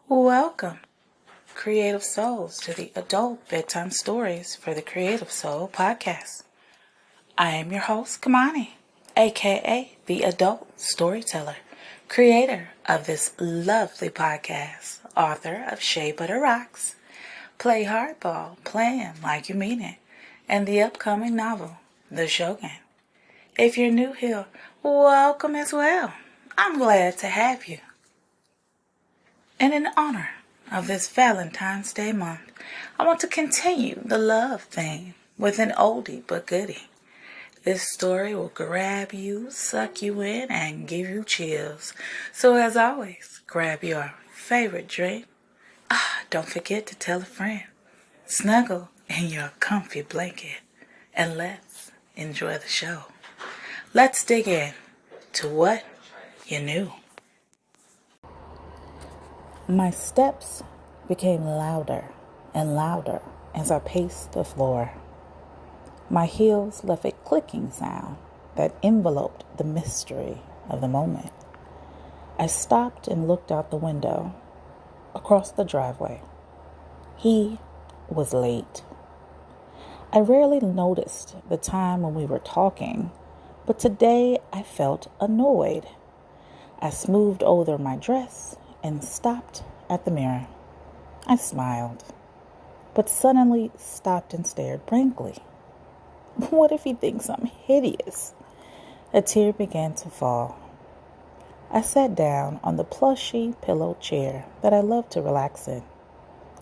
Welcome, Creative Souls, to the Adult Bedtime Stories for the Creative Soul podcast. I am your host, Kamani, aka the Adult Storyteller, creator of this lovely podcast, author of Shea Butter Rocks, Play Hardball, Playing Like You Mean It, and the upcoming novel, The Shogun. If you're new here, welcome as well. I'm glad to have you. And in honor of this Valentine's Day month, I want to continue the love theme with an oldie but goodie. This story will grab you, suck you in, and give you chills. So as always, grab your favorite drink. Don't forget to tell a friend. Snuggle in your comfy blanket, and let's enjoy the show. Let's dig in to what you knew. My steps became louder and louder as I paced the floor. My heels left a clicking sound that enveloped the mystery of the moment. I stopped and looked out the window across the driveway. He was late. I rarely noticed the time when we were talking, but today I felt annoyed. I smoothed over my dress and stopped at the mirror. I smiled, but suddenly stopped and stared blankly. What if he thinks I'm hideous? A tear began to fall. I sat down on the plushy pillow chair that I love to relax in.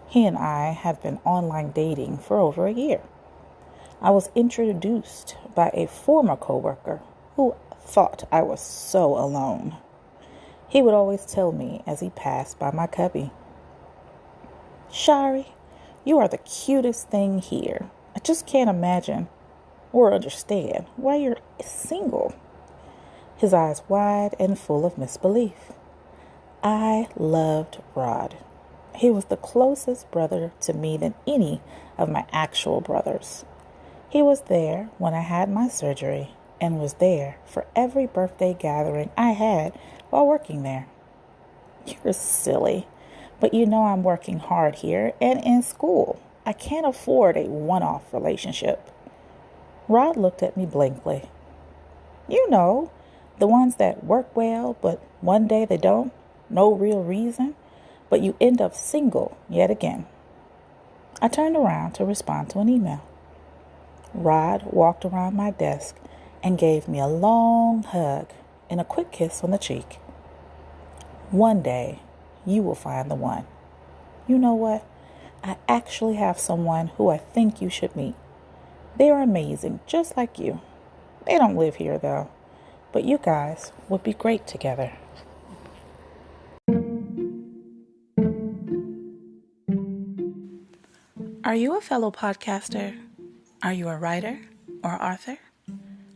He and I have been online dating for over a year. I was introduced by a former coworker who thought I was so alone. He would always tell me as he passed by my cubby, "Shari, you are the cutest thing here. I just can't imagine or understand why you're single." His eyes wide and full of misbelief. I loved Rod. He was the closest brother to me than any of my actual brothers. He was there when I had my surgery and was there for every birthday gathering I had while working there. You're silly, but you know I'm working hard here and in school. I can't afford a one-off relationship. Rod looked at me blankly. You know, the ones that work well, but one day they don't. No real reason, but you end up single yet again. I turned around to respond to an email. Rod walked around my desk and gave me a long hug and a quick kiss on the cheek. One day, you will find the one. You know what? I actually have someone who I think you should meet. They are amazing, just like you. They don't live here, though, but you guys would be great together. Are you a fellow podcaster? Are you a writer or author?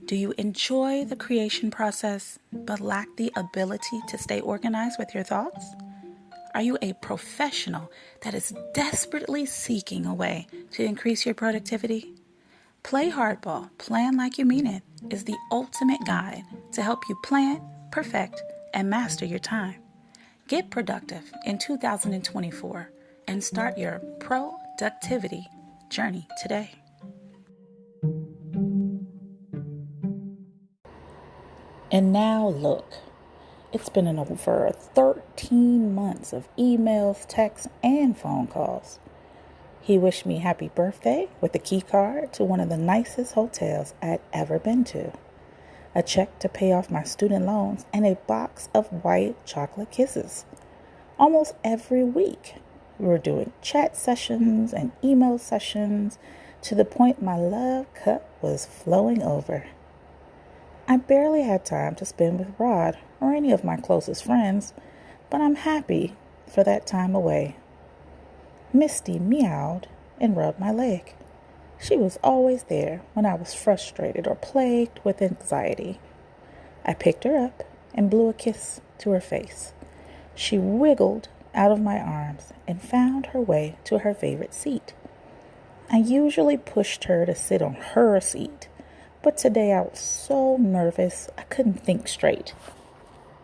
Do you enjoy the creation process but lack the ability to stay organized with your thoughts? Are you a professional that is desperately seeking a way to increase your productivity? Play Hardball, Plan Like You Mean It is the ultimate guide to help you plan, perfect, and master your time. Get productive in 2024 and start your productivity journey today. And now look, it's been over 13 months of emails, texts, and phone calls. He wished me happy birthday with a key card to one of the nicest hotels I'd ever been to, a check to pay off my student loans, and a box of white chocolate kisses. Almost every week, we were doing chat sessions and email sessions to the point my love cup was flowing over. I barely had time to spend with Rod or any of my closest friends, but I'm happy for that time away. Misty meowed and rubbed my leg. She was always there when I was frustrated or plagued with anxiety. I picked her up and blew a kiss to her face. She wiggled out of my arms and found her way to her favorite seat. I usually pushed her to sit on her seat, but today I was so nervous I couldn't think straight.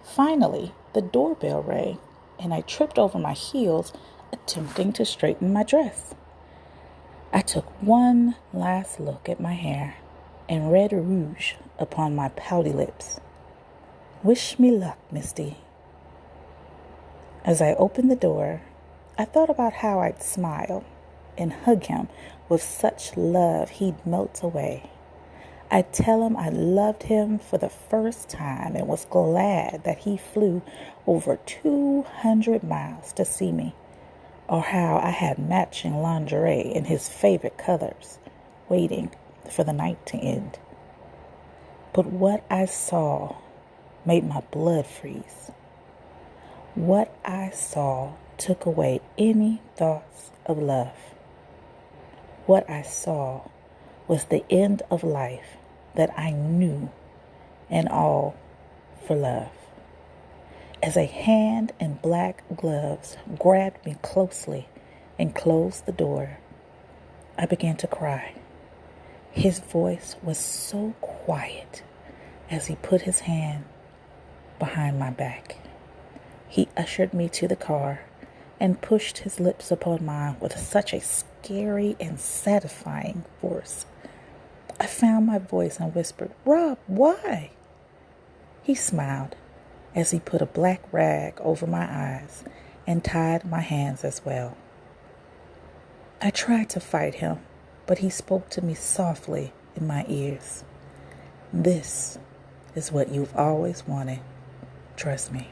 Finally, the doorbell rang and I tripped over my heels, attempting to straighten my dress. I took one last look at my hair and red rouge upon my pouty lips. Wish me luck, Misty. As I opened the door, I thought about how I'd smile and hug him with such love he'd melt away. I'd tell him I loved him for the first time and was glad that he flew over 200 miles to see me, or how I had matching lingerie in his favorite colors, waiting for the night to end. But what I saw made my blood freeze. What I saw took away any thoughts of love. What I saw was the end of life that I knew, and all for love. As a hand in black gloves grabbed me closely and closed the door, I began to cry. His voice was so quiet as he put his hand behind my back. He ushered me to the car and pushed his lips upon mine with such a scary and satisfying force. I found my voice and whispered, "Rob, why?" He smiled as he put a black rag over my eyes and tied my hands as well. I tried to fight him, but he spoke to me softly in my ears. "This is what you've always wanted. Trust me,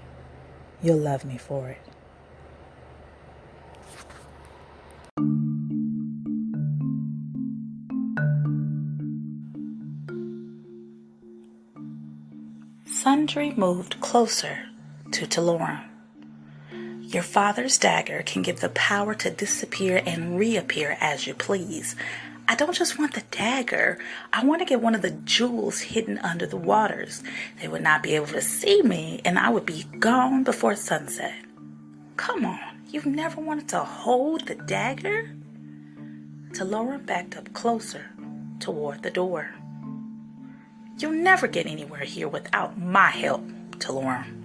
you'll love me for it." Sundry moved closer to Telerum. Your father's dagger can give the power to disappear and reappear as you please. I don't just want the dagger. I want to get one of the jewels hidden under the waters. They would not be able to see me, and I would be gone before sunset. Come on, you've never wanted to hold the dagger? Telerum backed up closer toward the door. You'll never get anywhere here without my help, Telerum.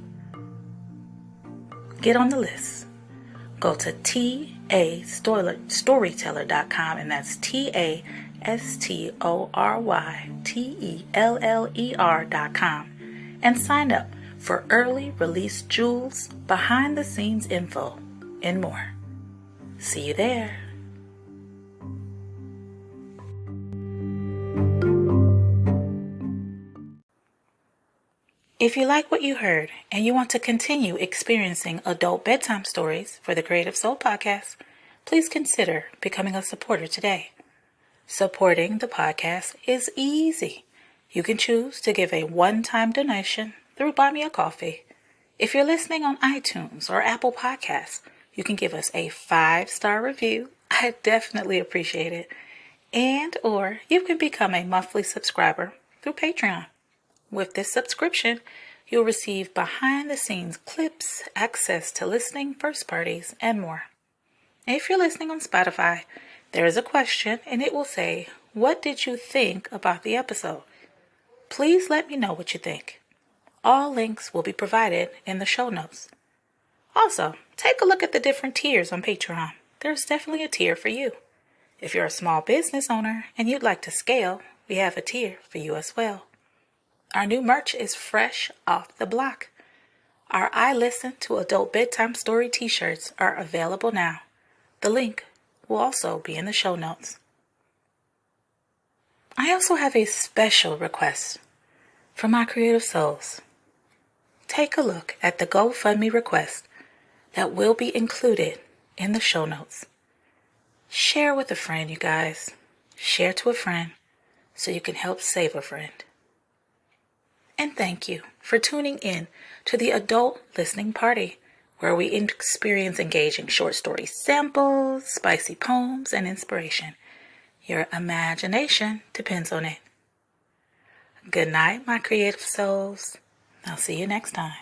Get on the list. Go to tastoryteller.com, and that's tastoryteller.com, and sign up for early release jewels, behind the scenes info, and more. See you there. If you like what you heard and you want to continue experiencing adult bedtime stories for the Creative Soul Podcast, please consider becoming a supporter today. Supporting the podcast is easy. You can choose to give a one-time donation through Buy Me a Coffee. If you're listening on iTunes or Apple Podcasts, you can give us a 5-star review. I definitely appreciate it. Or you can become a monthly subscriber through Patreon. With this subscription, you'll receive behind-the-scenes clips, access to listening first parties, and more. If you're listening on Spotify, there is a question, and it will say, "What did you think about the episode?" Please let me know what you think. All links will be provided in the show notes. Also, take a look at the different tiers on Patreon. There's definitely a tier for you. If you're a small business owner and you'd like to scale, we have a tier for you as well. Our new merch is fresh off the block. Our I Listen to Adult Bedtime Story t-shirts are available now. The link will also be in the show notes. I also have a special request for my creative souls. Take a look at the GoFundMe request that will be included in the show notes. Share with a friend, you guys. Share to a friend so you can help save a friend. And thank you for tuning in to the Adult Listening Party, where we experience engaging short story samples, spicy poems, and inspiration. Your imagination depends on it. Good night, my creative souls. I'll see you next time.